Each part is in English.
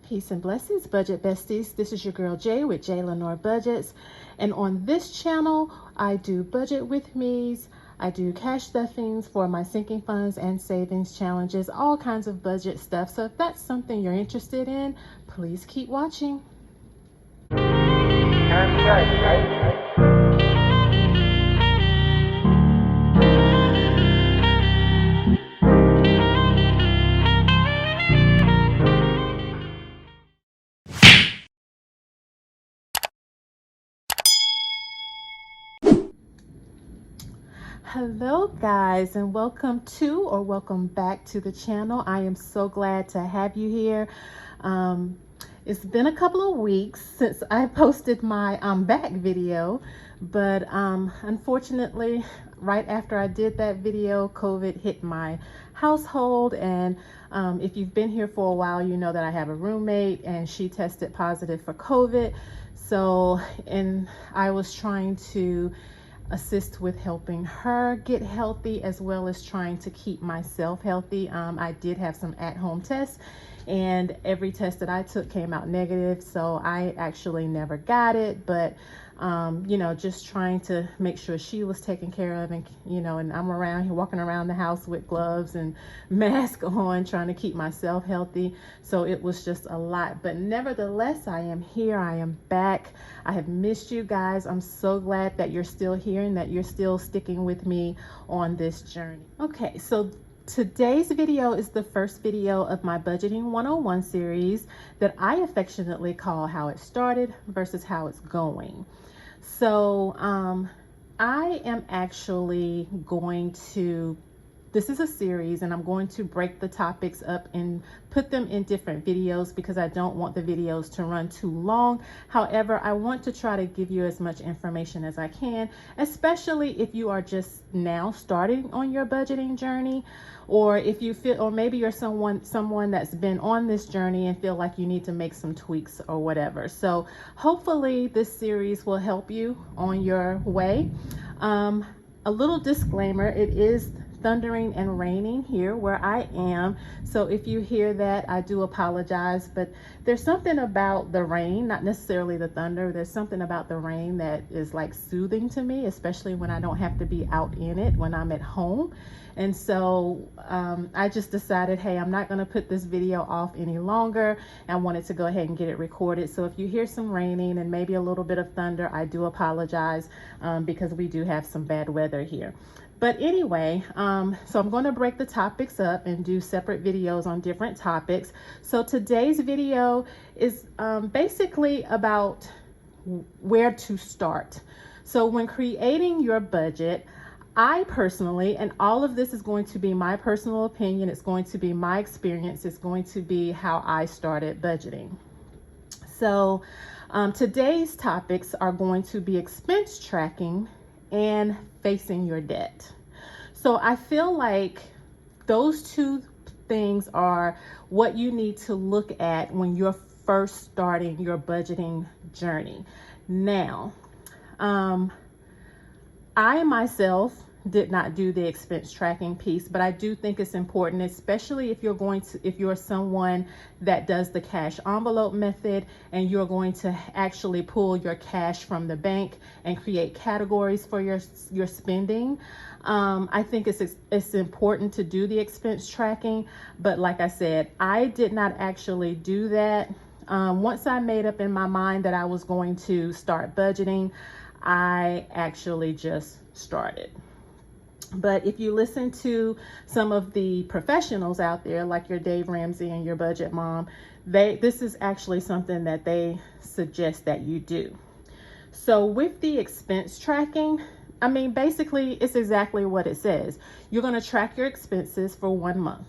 Peace and blessings, budget besties. This is your girl Jay with jlenorebudgets, and on this channel I do budget with me's. I do cash stuffings for my sinking funds and savings challenges, all kinds of budget stuff. So if that's something you're interested in, please keep watching. Hello guys, and welcome back to the channel. I am so glad to have you here. It's been a couple of weeks since I posted my back video, but unfortunately right after I did that video, COVID hit my household. And if you've been here for a while, you know that I have a roommate and she tested positive for COVID. So, and I was trying to assist with helping her get healthy, as well as trying to keep myself healthy. I did have some at-home tests, and every test that I took came out negative, so I actually never got it. But you know, just trying to make sure she was taken care of, and you know, and I'm around here walking around the house with gloves and mask on, trying to keep myself healthy. So it was just a lot, but nevertheless, I am here. I am back. I have missed you guys. I'm so glad that you're still here and that you're still sticking with me on this journey. Okay, so today's video is the first video of my Budgeting 101 series that I affectionately call How It Started versus How It's Going. So I am actually going to, this is a series, and I'm going to break the topics up and put them in different videos because I don't want the videos to run too long. However, I want to try to give you as much information as I can, especially if you are just now starting on your budgeting journey, or if you feel, or maybe you're someone that's been on this journey and feel like you need to make some tweaks or whatever. So hopefully this series will help you on your way. A little disclaimer, it is thundering and raining here where I am, so if you hear that, I do apologize. But there's something about the rain, not necessarily the thunder, there's something about the rain that is like soothing to me, especially when I don't have to be out in it when I'm at home. And so I just decided, hey, I'm not going to put this video off any longer. I wanted to go ahead and get it recorded. So if you hear some raining and maybe a little bit of thunder, I do apologize because we do have some bad weather here. But anyway, so I'm going to break the topics up and do separate videos on different topics. So today's video is basically about where to start. So when creating your budget, I personally, and all of this is going to be my personal opinion, it's going to be my experience, it's going to be how I started budgeting. So today's topics are going to be expense tracking and facing your debt. So I feel like those two things are what you need to look at when you're first starting your budgeting journey. Now, I myself did not do the expense tracking piece, but I do think it's important, especially if you're someone that does the cash envelope method and you're going to actually pull your cash from the bank and create categories for your spending. I think it's important to do the expense tracking, but like I said, I did not actually do that. Once I made up in my mind that I was going to start budgeting, I actually just started. But if you listen to some of the professionals out there, like your Dave Ramsey and your Budget Mom, this is actually something that they suggest that you do. So with the expense tracking, I mean, basically it's exactly what it says. You're going to track your expenses for 1 month.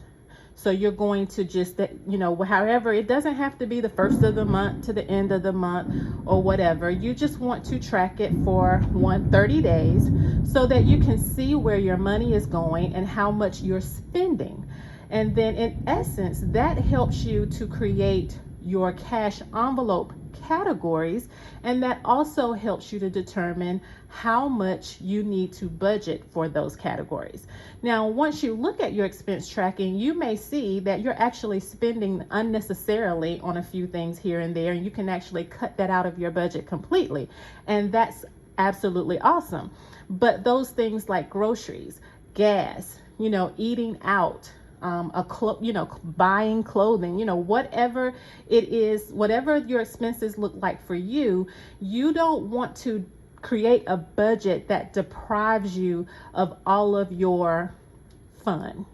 So you're going to just, you know, however, it doesn't have to be the first of the month to the end of the month or whatever. You just want to track it for 30 days so that you can see where your money is going and how much you're spending. And then in essence, that helps you to create your cash envelope categories, and that also helps you to determine how much you need to budget for those categories. Now, once you look at your expense tracking, you may see that you're actually spending unnecessarily on a few things here and there, and you can actually cut that out of your budget completely, and that's absolutely awesome. But those things like groceries, gas, eating out, buying clothing, whatever it is, whatever your expenses look like for you, you don't want to create a budget that deprives you of all of your fun.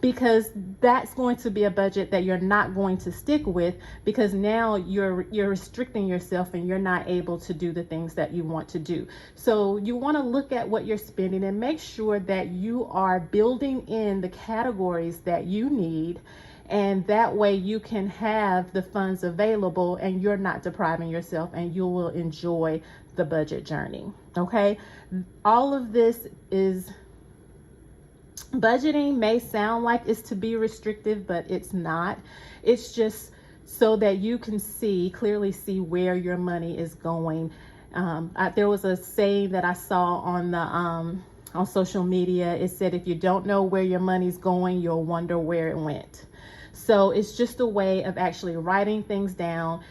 Because that's going to be a budget that you're not going to stick with, because now you're restricting yourself and you're not able to do the things that you want to do. So you want to look at what you're spending and make sure that you are building in the categories that you need, and that way you can have the funds available and you're not depriving yourself, and you will enjoy the budget journey. Okay, all of this is budgeting may sound like it's to be restrictive, but it's not. It's just so that you can clearly see where your money is going. There was a saying that I saw on social media. It said, if you don't know where your money's going, you'll wonder where it went. So it's just a way of actually writing things down,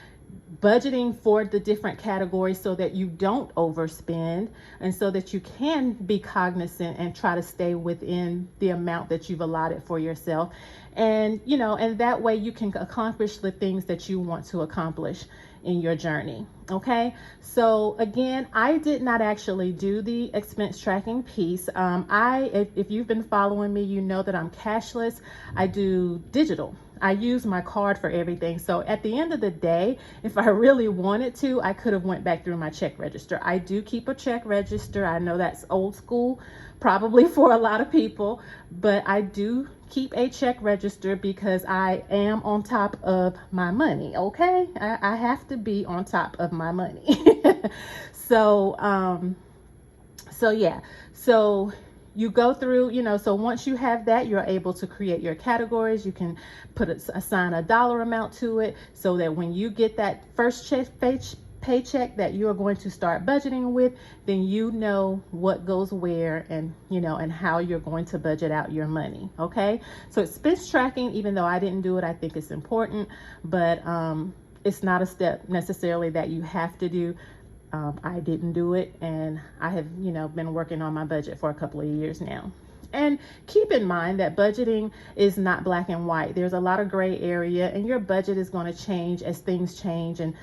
budgeting for the different categories so that you don't overspend, and so that you can be cognizant and try to stay within the amount that you've allotted for yourself. And and that way you can accomplish the things that you want to accomplish in your journey. Okay, so again, I did not actually do the expense tracking piece. If you've been following me, you know that I'm cashless. I do digital. I use my card for everything. So at the end of the day, if I really wanted to, I could have went back through my check register. I do keep a check register. I know that's old school, probably for a lot of people, but I do keep a check register because I am on top of my money. Okay, I have to be on top of my money. So yeah, so you go through, so once you have that, you're able to create your categories. You can assign a dollar amount to it, so that when you get that first paycheck that you are going to start budgeting with, then you know what goes where, and and how you're going to budget out your money. Okay, so expense tracking, even though I didn't do it, I think it's important, but it's not a step necessarily that you have to do. I didn't do it, and I have been working on my budget for a couple of years now. And keep in mind that budgeting is not black and white. There's a lot of gray area, and your budget is going to change as things change and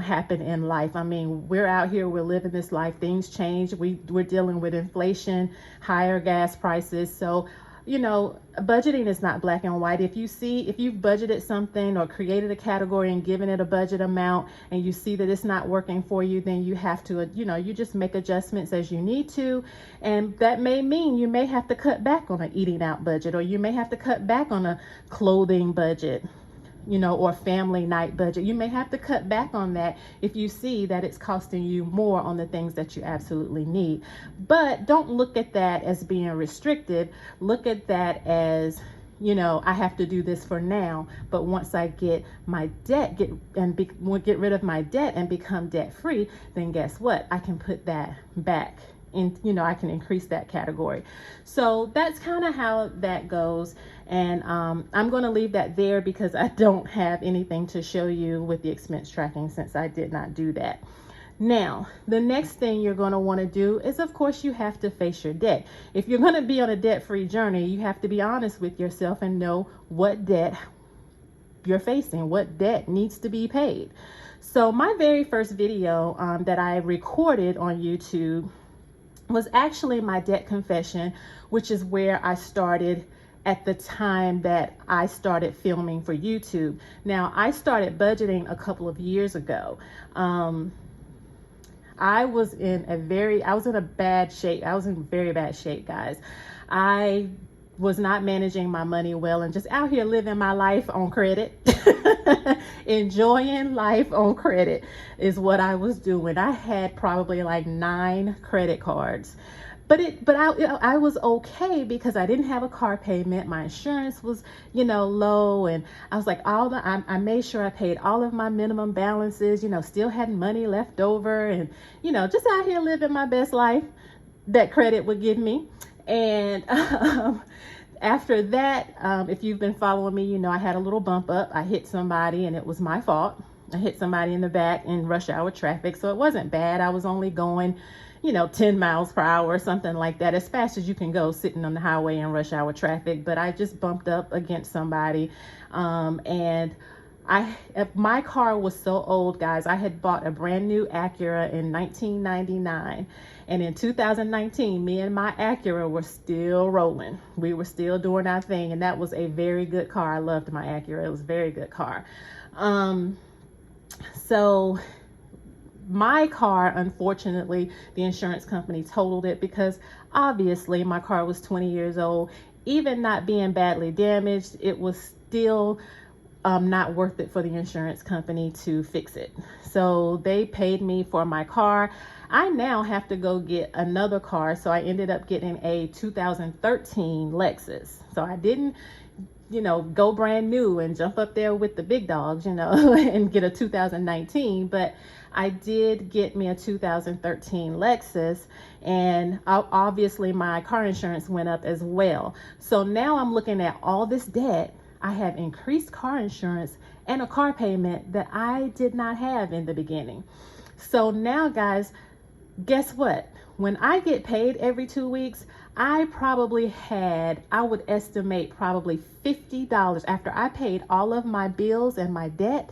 happen in life. I mean, we're out here, we're living this life, things change. We're dealing with inflation, higher gas prices. So budgeting is not black and white. If you've budgeted something or created a category and given it a budget amount, and you see that it's not working for you, then you have to, you just make adjustments as you need to. And that may mean you may have to cut back on an eating out budget, or you may have to cut back on a clothing budget, or family night budget. You may have to cut back on that if you see that it's costing you more on the things that you absolutely need. But don't look at that as being restrictive. Look at that as, I have to do this for now, but once I get my debt, get rid of my debt and become debt free, then guess what? I can put that back in, I can increase that category. So that's kind of how that goes. And I'm going to leave that there because I don't have anything to show you with the expense tracking, since I did not do that. Now, the next thing you're going to want to do is, of course, you have to face your debt. If you're going to be on a debt-free journey, you have to be honest with yourself and know what debt you're facing, what debt needs to be paid. So my very first video that I recorded on YouTube was actually my debt confession, which is where I started at the time that I started filming for YouTube. Now, I started budgeting a couple of years ago. I was in bad shape. I was in very bad shape, guys. I was not managing my money well and just out here living my life on credit. Enjoying life on credit is what I was doing. I had probably like 9 credit cards. I was okay because I didn't have a car payment. My insurance was, low. And I was like, I made sure I paid all of my minimum balances, still had money left over, and, just out here living my best life that credit would give me. And, after that, if you've been following me, I had a little bump up. I hit somebody and it was my fault. I hit somebody in the back in rush hour traffic. So it wasn't bad. I was only going, 10 miles per hour or something like that, as fast as you can go sitting on the highway in rush hour traffic. But I just bumped up against somebody. And my car was so old, guys. I had bought a brand new Acura in 1999. And in 2019, me and my Acura were still rolling. We were still doing our thing. And that was a very good car. I loved my Acura. It was a very good car. So my car, unfortunately, the insurance company totaled it because obviously my car was 20 years old. Even not being badly damaged, it was still not worth it for the insurance company to fix it. So they paid me for my car. I now have to go get another car. So I ended up getting a 2013 Lexus. So I didn't, go brand new and jump up there with the big dogs, and get a 2019. But I did get me a 2013 Lexus, and obviously my car insurance went up as well. So now I'm looking at all this debt. I have increased car insurance and a car payment that I did not have in the beginning. So now, guys, guess what? When I get paid every 2 weeks, I would estimate probably $50 after I paid all of my bills and my debt.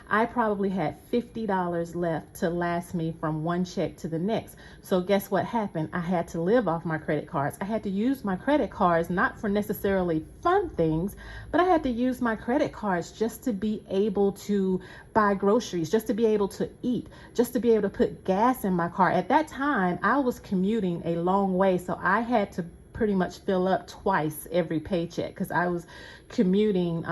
I probably had $50 left to last me from one check to the next. So guess what happened? I had to live off my credit cards. I had to use my credit cards, not for necessarily fun things, but I had to use my credit cards just to be able to buy groceries, just to be able to eat, just to be able to put gas in my car. At that time, I was commuting a long way, so I had to pretty much fill up twice every paycheck because I was commuting,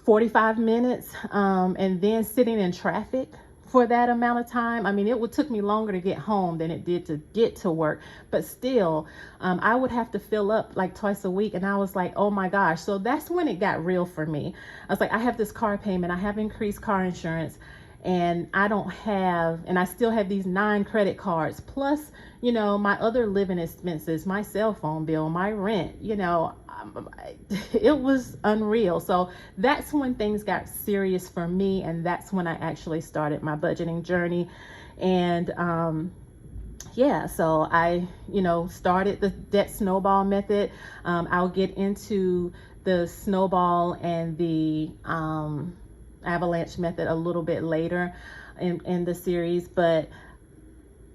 45 minutes, and then sitting in traffic for that amount of time. I mean, took me longer to get home than it did to get to work, but still, I would have to fill up like twice a week. And I was like, oh my gosh. So that's when it got real for me. I was like, I have this car payment, I have increased car insurance, and I still have these 9 credit cards, plus, my other living expenses, my cell phone bill, my rent, it was unreal. So that's when things got serious for me. And that's when I actually started my budgeting journey. And, so I, started the Debt Snowball method. I'll get into the Snowball and the, Avalanche method a little bit later in the series, but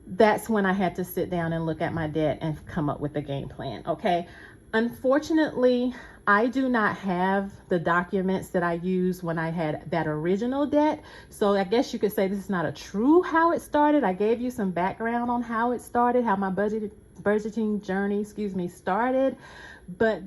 that's when I had to sit down and look at my debt and come up with a game plan. Okay. Unfortunately, I do not have the documents that I used when I had that original debt. So I guess you could say this is not a true how it started. I gave you some background on how it started, how my budgeting journey, started. But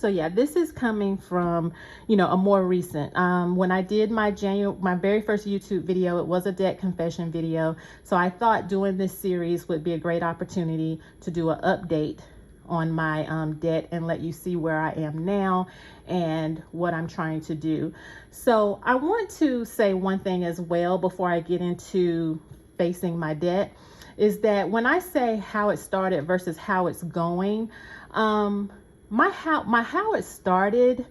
this is coming from, a more recent, when I did my very first YouTube video, it was a debt confession video. So I thought doing this series would be a great opportunity to do an update on my debt and let you see where I am now and what I'm trying to do. So I want to say one thing as well before I get into facing my debt, is that when I say how it started versus how it's going, my how it started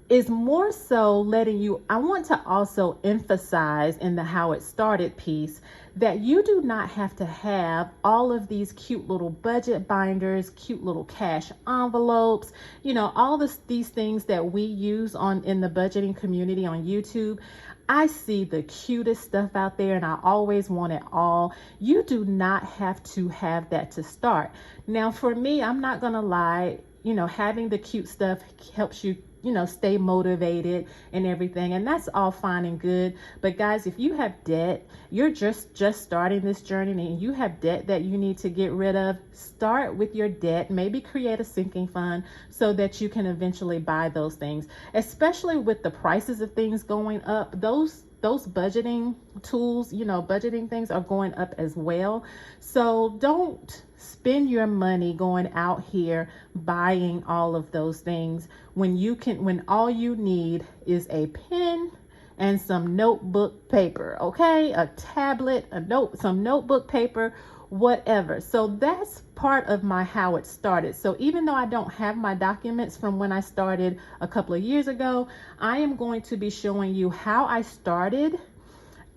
is more so letting you, I want to also emphasize in the how it started piece that you do not have to have all of these cute little budget binders, cute little cash envelopes, all these things that we use in the budgeting community on YouTube. I see the cutest stuff out there and I always want it all. You do not have to have that to start. Now, for me, I'm not gonna lie, having the cute stuff helps you, stay motivated and everything. And that's all fine and good. But guys, if you have debt, you're just starting this journey and you have debt that you need to get rid of, start with your debt, maybe create a sinking fund so that you can eventually buy those things, especially with the prices of things going up. Those those budgeting tools, budgeting things are going up as well. So don't spend your money going out here buying all of those things when all you need is a pen and some notebook paper, okay? A tablet, some notebook paper, whatever. So that's part of how it started. So even though I don't have my documents from when I started a couple of years ago, I am going to be showing you how I started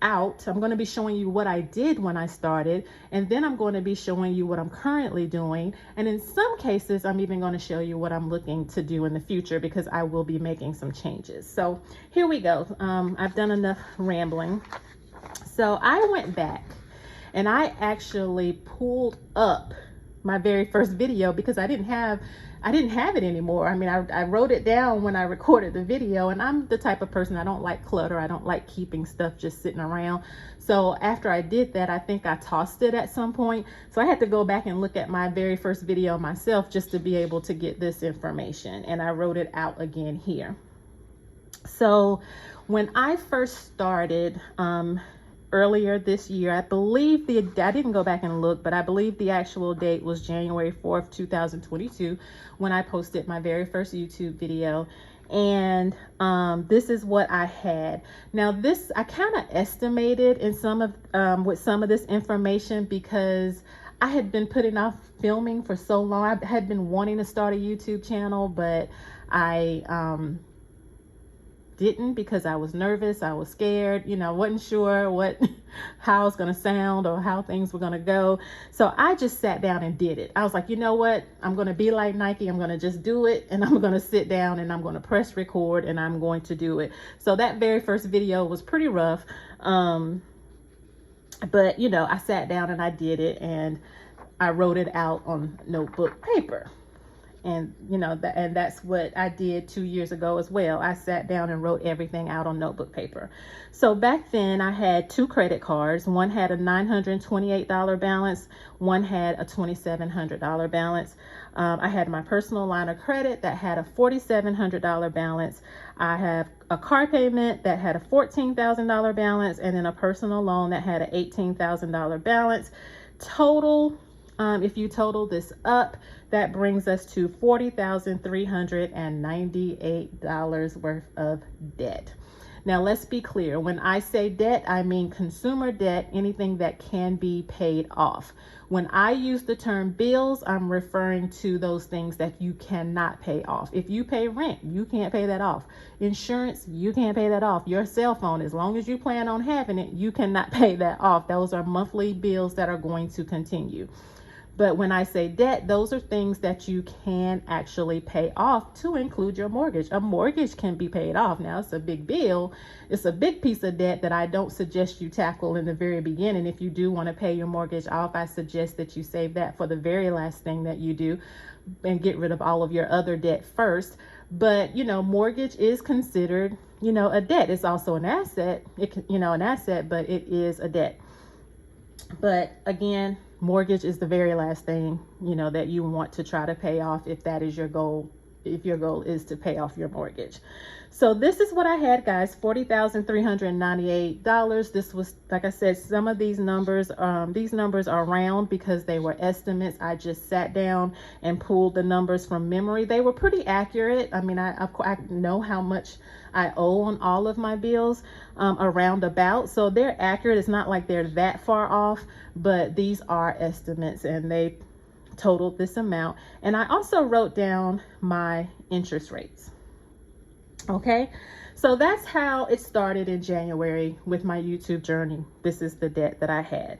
out. I'm going to be showing you what I did when I started, and then I'm going to be showing you what I'm currently doing. And in some cases, I'm even going to show you what I'm looking to do in the future, because I will be making some changes. So here we go. I've done enough rambling. So I went back and I actually pulled up my very first video, because I didn't have it anymore. I mean, I wrote it down when I recorded the video, and I'm the type of person, I don't like clutter. I don't like keeping stuff just sitting around. So after I did that, I think I tossed it at some point. So I had to go back and look at my very first video myself just to be able to get this information. And I wrote it out again here. So when I first started, earlier this year, I believe I didn't go back and look, but I believe the actual date was January 4th, 2022, when I posted my very first YouTube video. And this is what I had. Now this, I kind of estimated in with some of this information, because I had been putting off filming for so long. I had been wanting to start a YouTube channel, but I didn't, because I was nervous, I was scared, wasn't sure how I was going to sound or how things were going to go. So I just sat down and did it. I was like, you know what, I'm going to be like Nike. I'm going to just do it, and I'm going to sit down and I'm going to press record and I'm going to do it. So that very first video was pretty rough. But I sat down and I did it, and I wrote it out on notebook paper. And and that's what I did 2 years ago as well. I sat down and wrote everything out on notebook paper. So back then I had 2 credit cards. One had a $928 balance. One had a $2,700 balance. I had my personal line of credit that had a $4,700 balance. I have a car payment that had a $14,000 balance, and then a personal loan that had an $18,000 balance. Total, if you total this up, that brings us to $40,398 worth of debt. Now, let's be clear. When I say debt, I mean consumer debt, anything that can be paid off. When I use the term bills, I'm referring to those things that you cannot pay off. If you pay rent, you can't pay that off. Insurance, you can't pay that off. Your cell phone, as long as you plan on having it, you cannot pay that off. Those are monthly bills that are going to continue. But when I say debt, those are things that you can actually pay off, to include your mortgage. A mortgage can be paid off. Now, it's a big bill. It's a big piece of debt that I don't suggest you tackle in the very beginning. If you do want to pay your mortgage off, I suggest that you save that for the very last thing that you do and get rid of all of your other debt first. But, mortgage is considered, a debt. It's also an asset. An asset, but it is a debt. But again, mortgage is the very last thing, that you want to try to pay off, if that is your goal, if your goal is to pay off your mortgage. So this is what I had, guys, $40,398. This was, like I said, some of these numbers are round because they were estimates. I just sat down and pulled the numbers from memory. They were pretty accurate. I mean, I know how much I owe on all of my bills, around about. So they're accurate. It's not like they're that far off, but these are estimates, and they totaled this amount. And I also wrote down my interest rates. Okay, so that's how it started in January with my YouTube journey. This is the debt that I had.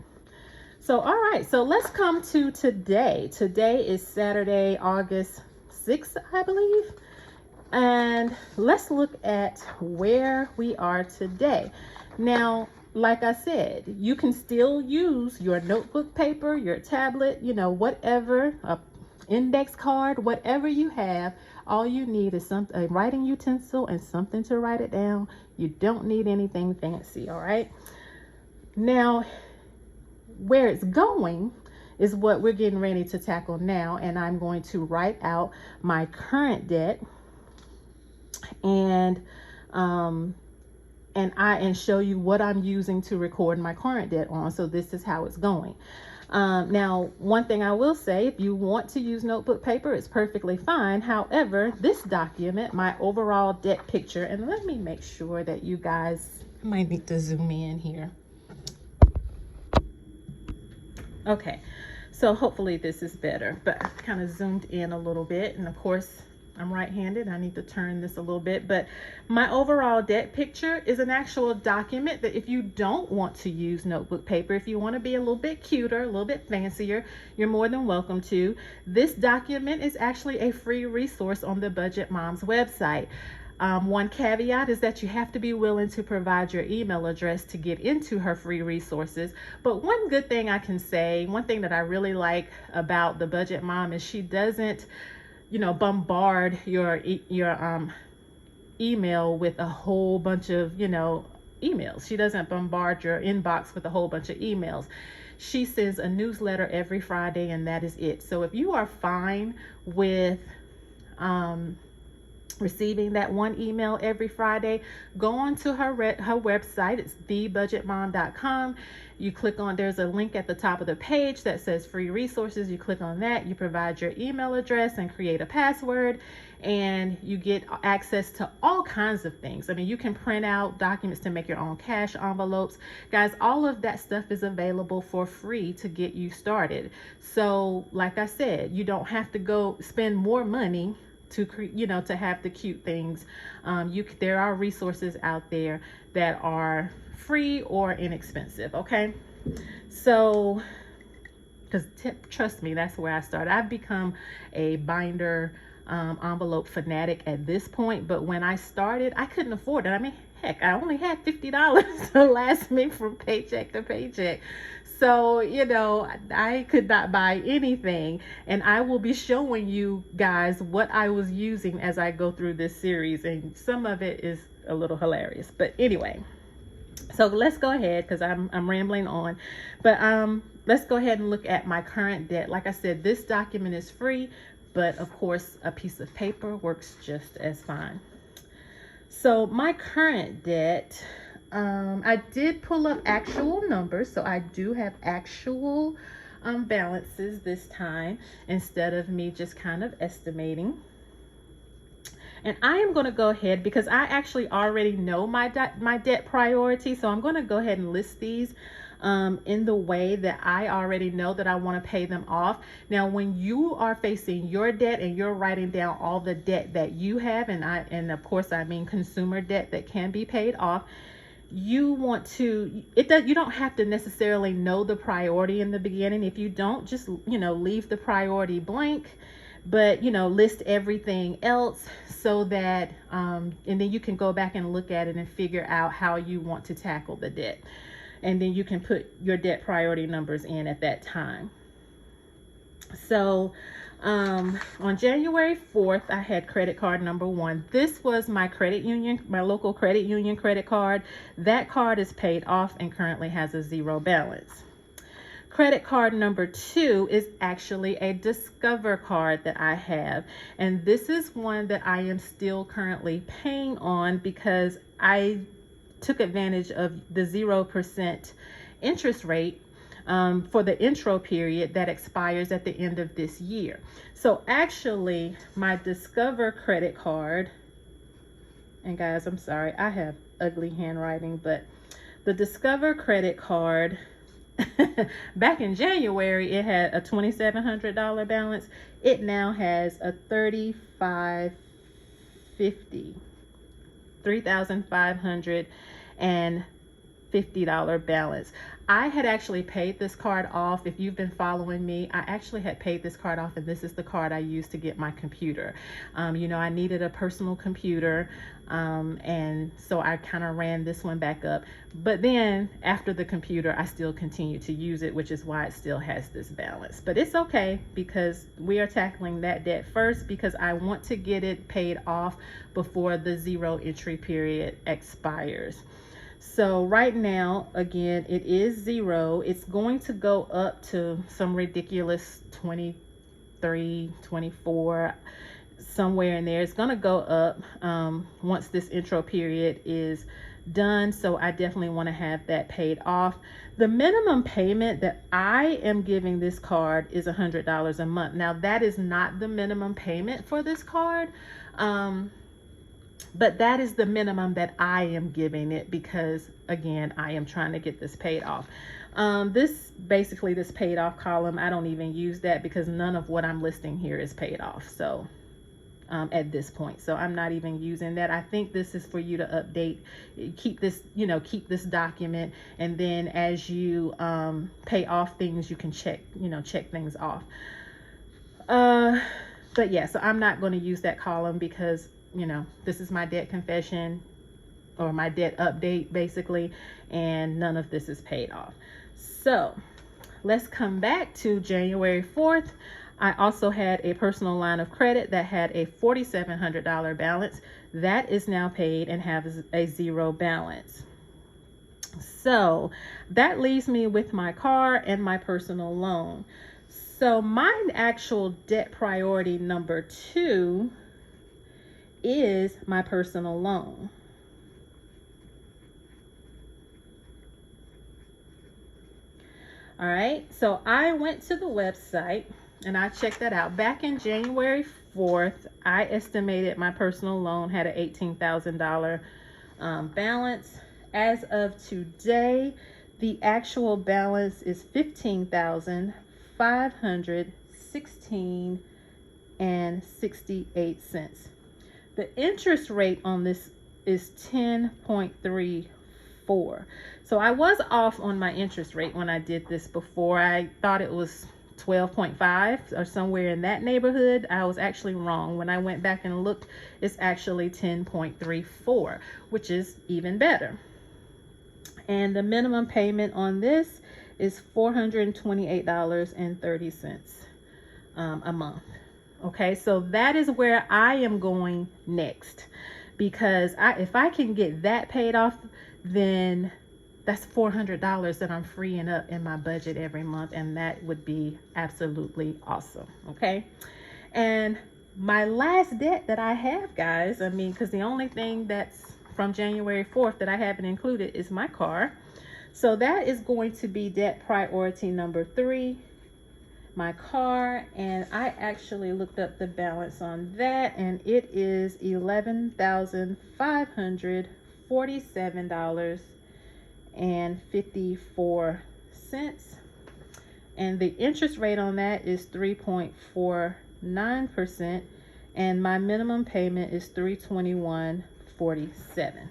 So, all right, so let's come to today. Today is Saturday, August 6th, I believe. And let's look at where we are today. Now, like I said, you can still use your notebook paper, your tablet, whatever, a index card, whatever you have. All you need is a writing utensil and something to write it down. You don't need anything fancy, all right? Now, where it's going is what we're getting ready to tackle now, and I'm going to write out my current debt and and show you what I'm using to record my current debt on. So this is how it's going. Now, one thing I will say, if you want to use notebook paper, it's perfectly fine. However, this document, my overall debt picture, and let me make sure that you guys, I might need to zoom in here. Okay, so hopefully this is better, but I kind of zoomed in a little bit, and of course, I'm right-handed. I need to turn this a little bit, but my overall debt picture is an actual document that if you don't want to use notebook paper, if you want to be a little bit cuter, a little bit fancier, you're more than welcome to. This document is actually a free resource on the Budget Mom's website. One caveat is that you have to be willing to provide your email address to get into her free resources. But one good thing I can say, one thing that I really like about the Budget Mom is she doesn't, bombard your email with a whole bunch of, emails. She doesn't bombard your inbox with a whole bunch of emails. She sends a newsletter every Friday, and that is it. So if you are fine with receiving that one email every Friday, go on to her website. It's thebudgetmom.com. You click on, there's a link at the top of the page that says free resources. You click on that, you provide your email address and create a password, and you get access to all kinds of things. I mean, you can print out documents to make your own cash envelopes. Guys, all of that stuff is available for free to get you started. So like I said, you don't have to go spend more money to have the cute things. There are resources out there that are free or inexpensive. Okay, so trust me, that's where I started. I've become a binder envelope fanatic at this point, but when I started, I couldn't afford it. I mean, heck, I only had $50 to last me from paycheck to paycheck. So, I could not buy anything, and I will be showing you guys what I was using as I go through this series, and some of it is a little hilarious. But anyway, so let's go ahead, because I'm rambling on, but let's go ahead and look at my current debt. Like I said, this document is free, but of course, a piece of paper works just as fine. So my current debt, I did pull up actual numbers, so I do have actual balances this time instead of me just kind of estimating. And I am going to go ahead, because I actually already know my debt priority, so I'm going to go ahead and list these in the way that I already know that I want to pay them off. Now, when you are facing your debt and you're writing down all the debt that you have, and of course I mean consumer debt that can be paid off, you don't have to necessarily know the priority in the beginning. If you don't, just leave the priority blank, but list everything else, so that and then you can go back and look at it and figure out how you want to tackle the debt, and then you can put your debt priority numbers in at that time. So on January 4th, I had credit card number 1. This was my credit union, my local credit union credit card. That card is paid off and currently has a 0 balance. Credit card number 2 is actually a Discover card that I have. And this is one that I am still currently paying on, because I took advantage of the 0% interest rate for the intro period that expires at the end of this year. So actually, my Discover credit card, and guys, I'm sorry, I have ugly handwriting, but the Discover credit card, back in January, it had a $2,700 balance. It now has a $3,550 balance. I had actually paid this card off. If you've been following me, I actually had paid this card off, and this is the card I used to get my computer. I needed a personal computer, and so I kind of ran this one back up. But then after the computer, I still continued to use it, which is why it still has this balance. But it's okay, because we are tackling that debt first, because I want to get it paid off before the 0 entry period expires. So right now, again, it is 0. It's going to go up to some ridiculous 23, 24. somewhere in there. It's going to go up once this intro period is done. So I definitely want to have that paid off. The minimum payment that I am giving this card is $100 a month. Now that is not the minimum payment for this card. But that is the minimum that I am giving it because, again, I am trying to get this paid off. This paid off column, I don't even use that because none of what I'm listing here is paid off. So at this point, so I'm not even using that. I think this is for you to update, keep this, keep this document. And then as you pay off things, you can check things off. But yeah, so I'm not going to use that column because this is my debt confession or my debt update basically, and none of this is paid off. So let's come back to January 4th. I also had a personal line of credit that had a $4,700 balance. That is now paid and has a zero balance. So that leaves me with my car and my personal loan. So my actual debt priority number 2 is my personal loan. All right, so I went to the website and I checked that out. Back in January 4th, I estimated my personal loan had an $18,000 balance. As of today, the actual balance is $15,516.68. The interest rate on this is 10.34. So I was off on my interest rate when I did this before. I thought it was 12.5 or somewhere in that neighborhood. I was actually wrong. When I went back and looked, it's actually 10.34, which is even better. And the minimum payment on this is $428.30 a month. Okay, so that is where I am going next, because if I can get that paid off, then that's $400 that I'm freeing up in my budget every month, and that would be absolutely awesome. Okay, and my last debt that I have, guys, because the only thing that's from January 4th that I haven't included is my car. So that is going to be debt priority number 3. My car, and I actually looked up the balance on that, and it is $11,547.54, and the interest rate on that is 3.49%, and my minimum payment is $321.47.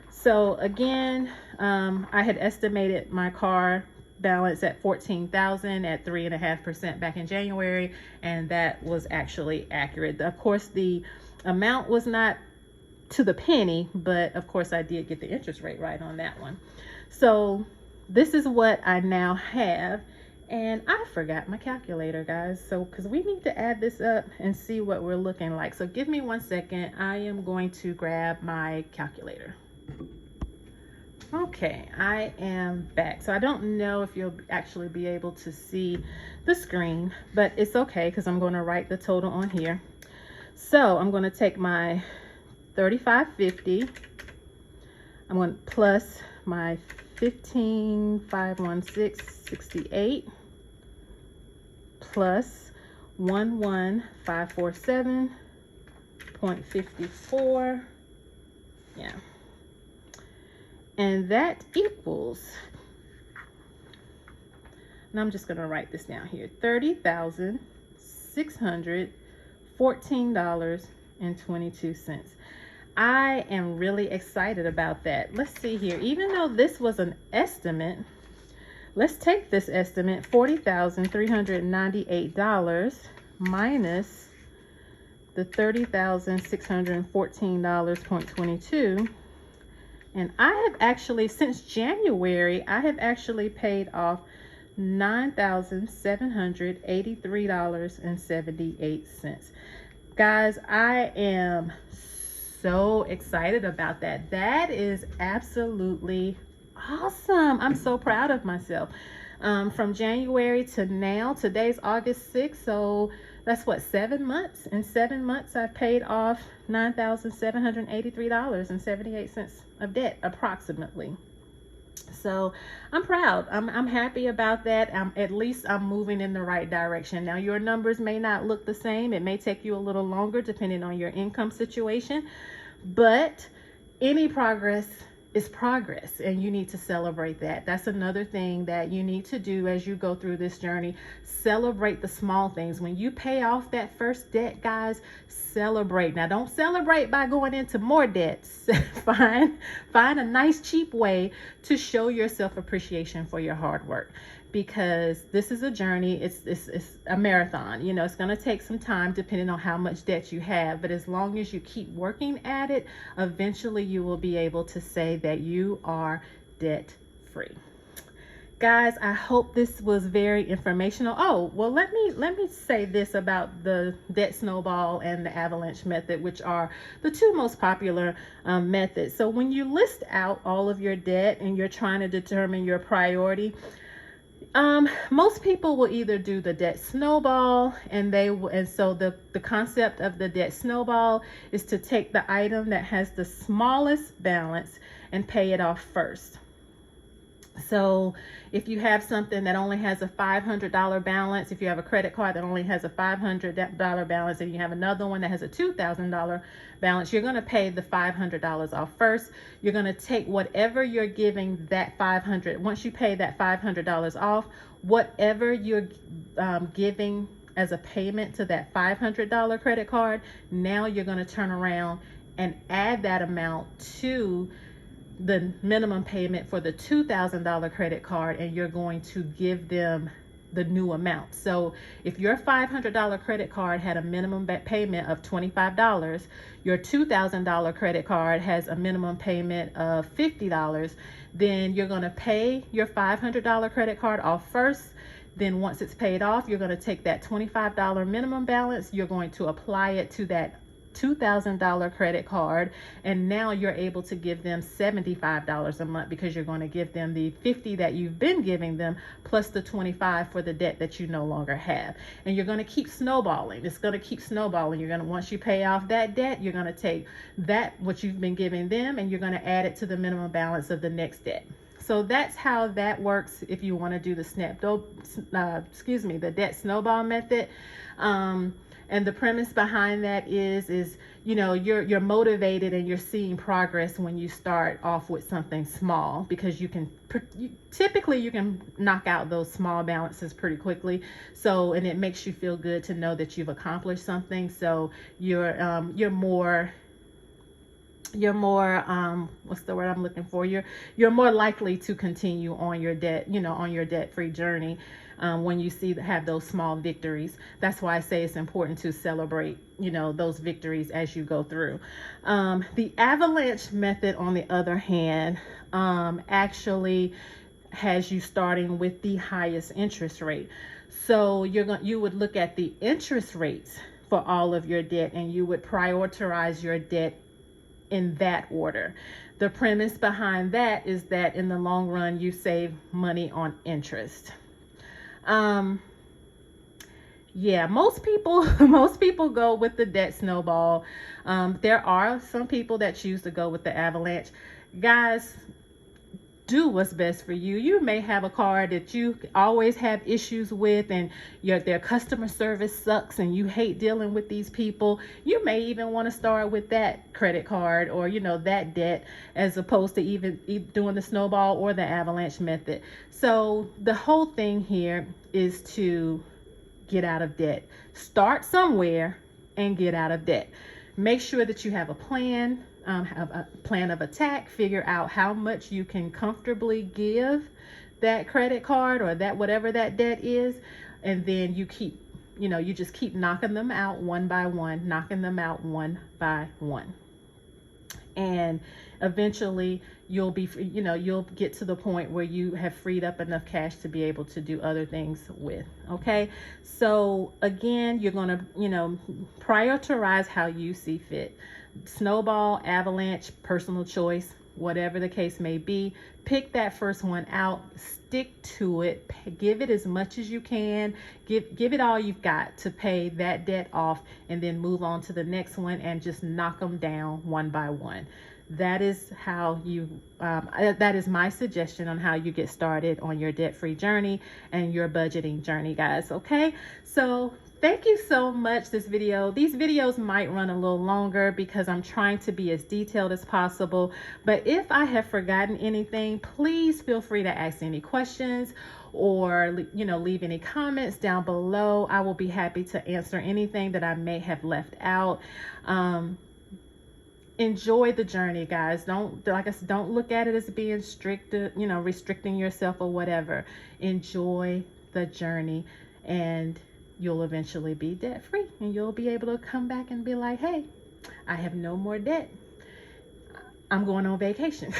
So again, I had estimated my car balance at $14,000 at 3.5% back in January, and that was actually accurate. Of course, the amount was not to the penny, but of course I did get the interest rate right on that one. So this is what I now have, and I forgot my calculator, guys, so because we need to add this up and see what we're looking like. So give me 1 second. I am going to grab my calculator. Okay, I am back. So I don't know if you'll actually be able to see the screen, but it's okay because I'm going to write the total on here. So I'm going to take my $35.50. I'm going to plus my $15,516.68 plus 11,547.54. Yeah. And that equals, and I'm just going to write this down here, $30,614.22. I am really excited about that. Let's see here. Even though this was an estimate, let's take this estimate, $40,398 minus the $30,614.22. And I have actually, since January, I have actually paid off $9,783.78. Guys, I am so excited about that. That is absolutely awesome. I'm so proud of myself. From January to now, today's August 6th, so that's what, 7 months. In 7 months, I've paid off $9,783.78 of debt, approximately. So I'm proud. I'm happy about that. At least I'm moving in the right direction. Now, your numbers may not look the same. It may take you a little longer depending on your income situation, but any progress is progress, and you need to celebrate that. That's another thing that you need to do as you go through this journey. Celebrate the small things. When you pay off that first debt, guys, celebrate. Now, don't celebrate by going into more debts. Find a nice cheap way to show yourself appreciation for your hard work, because this is a journey. It's a marathon. You know, it's going to take some time depending on how much debt you have, but as long as you keep working at it, eventually you will be able to say that you are debt free. Guys, I hope this was very informational. Oh, well, let me say this about the Debt Snowball and the Avalanche method, which are the two most popular methods. So when you list out all of your debt and you're trying to determine your priority, most people will either do the Debt Snowball, and so the concept of the Debt Snowball is to take the item that has the smallest balance and pay it off first. So if you have something that only has a $500 balance, if you have a credit card that only has a $500 balance, and you have another one that has a $2,000 balance, you're going to pay the $500 off first. You're going to take whatever you're giving that $500. Once you pay that $500 off, whatever you're giving as a payment to that $500 credit card, now you're going to turn around and add that amount to the minimum payment for the $2,000 credit card, and you're going to give them the new amount. So if your $500 credit card had a minimum payment of $25, your $2,000 credit card has a minimum payment of $50, then you're going to pay your $500 credit card off first. Then once it's paid off, you're going to take that $25 minimum balance, you're going to apply it to that $2,000 credit card, and now you're able to give them $75 a month, because you're going to give them the $50 that you've been giving them plus the $25 for the debt that you no longer have. And you're going to keep snowballing. It's going to keep snowballing. You're going to, once you pay off that debt, you're going to take that, what you've been giving them, and you're going to add it to the minimum balance of the next debt. So that's how that works if you want to do the the Debt Snowball method. And the premise behind that is, you know, you're motivated and you're seeing progress when you start off with something small, because typically you can knock out those small balances pretty quickly. So, and it makes you feel good to know that you've accomplished something. So you're more what's the word I'm looking for? You're more likely to continue on your debt-free journey when you have those small victories. That's why I say it's important to celebrate, those victories as you go through. The Avalanche method, on the other hand, actually has you starting with the highest interest rate. So you would look at the interest rates for all of your debt, and you would prioritize your debt in that order. The premise behind that is that in the long run, you save money on interest. Most people go with the Debt Snowball. There are some people that choose to go with the Avalanche. Guys, do what's best for you. You may have a card that you always have issues with, and their customer service sucks, and you hate dealing with these people. You may even want to start with that credit card, or that debt, as opposed to even doing the Snowball or the Avalanche method. So the whole thing here is to get out of debt. Start somewhere and get out of debt. Make sure that you have a plan. Have a plan of attack. Figure out how much you can comfortably give that credit card or that whatever that debt is, and then you just keep knocking them out one by one, and eventually you'll get to the point where you have freed up enough cash to be able to do other things with. Okay, so again, you're going to prioritize how you see fit. Snowball, Avalanche, personal choice. whatever the case may be. Pick that first one out, stick to it, give it as much as you can, give it all you've got to pay that debt off, and then move on to the next one and just knock them down one by one. That is how you, that is my suggestion on how you get started on your debt-free journey and your budgeting journey, guys. Okay, so thank you so much. These videos might run a little longer because I'm trying to be as detailed as possible. But if I have forgotten anything, please feel free to ask any questions or, you know, leave any comments down below. I will be happy to answer anything that I may have left out. Enjoy the journey, guys. Like I said, don't look at it as being strict, you know, restricting yourself or whatever. Enjoy the journey, and you'll eventually be debt free, and you'll be able to come back and be like, hey, I have no more debt. I'm going on vacation.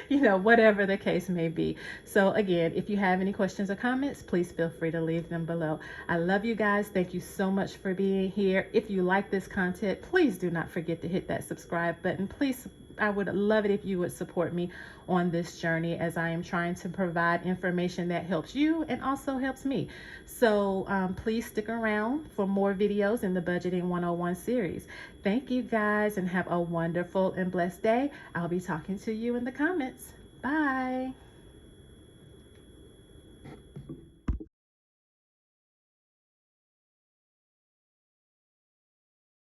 You know, whatever the case may be. So again, if you have any questions or comments, please feel free to leave them below. I love you guys. Thank you so much for being here. If you like this content, please do not forget to hit that subscribe button. Please, I would love it if you would support me on this journey, as I am trying to provide information that helps you and also helps me. So please stick around for more videos in the Budgeting 101 series. Thank you guys, and have a wonderful and blessed day. I'll be talking to you in the comments. Bye.